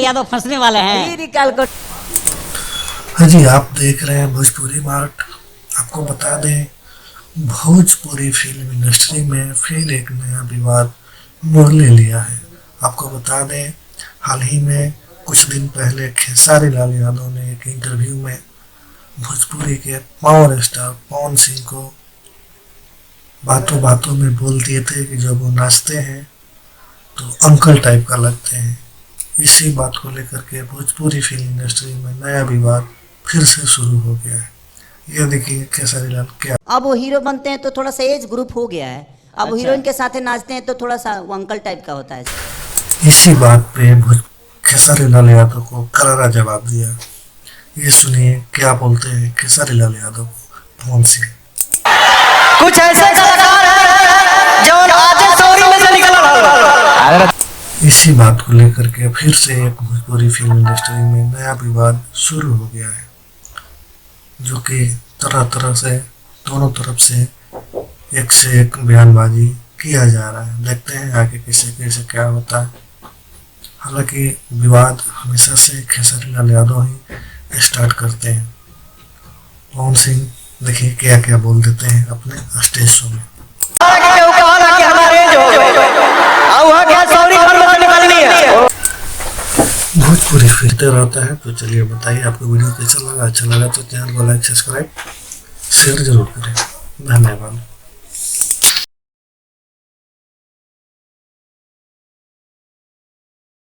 यादव फंसने वाले हैं। निकाल कर। हाँ जी, आप देख रहे हैं भोजपुरी मार्ट। आपको बता दें, भोजपुरी फिल्म इंडस्ट्री में फिर एक नया विवाद मोड़ ले लिया है। आपको बता दें, हाल ही में कुछ दिन पहले खेसारी लाल यादव ने एक इंटरव्यू में भोजपुरी के पावर स्टार पवन सिंह को बातों बातों में बोल दिए थे कि जब वो नाचते हैं तो अंकल टाइप का लगते हैं। इसी बात को लेकर के भोजपुरी फिल्म इंडस्ट्री में नया विवाद फिर से शुरू हो गया है। ये देखिए खेसारी लाल क्या। अब वो हीरो बनते हैं तो थोड़ा सा एज ग्रुप हो गया है। अब अच्छा। हीरोइन के साथ नाचते हैं तो थोड़ा सा वो अंकल टाइप का होता है। इसी बात पे खेसारी लाल यादव को करारा जवाब दिया। ये सुनिए क्या बोलते हैं खेसारी लाल यादव को पवन सिंह। कुछ ऐसे कलाकार हैं जो आज स्टोरी में से निकल रहा है। इसी बात को लेकर के फिर से एक भोजपुरी फिल्म इंडस्ट्री में नया विवाद शुरू हो गया है, जो कि तरह तरह से दोनों तरफ से एक बयानबाजी किया जा रहा है। देखते हैं आगे कैसे कैसे क्या होता है। हालांकि विवाद हमेशा से खेसारी लाल यादव ही स्टार्ट करते हैं। पवन सिंह देखिए क्या क्या बोल देते हैं अपने स्टेज शो में। भोजपुरी फिरते रहता है। तो चलिए बताइए आपको वीडियो कैसा लगा। अच्छा लगा तो चैनल को लाइक सब्सक्राइब शेयर जरूर करें। धन्यवाद।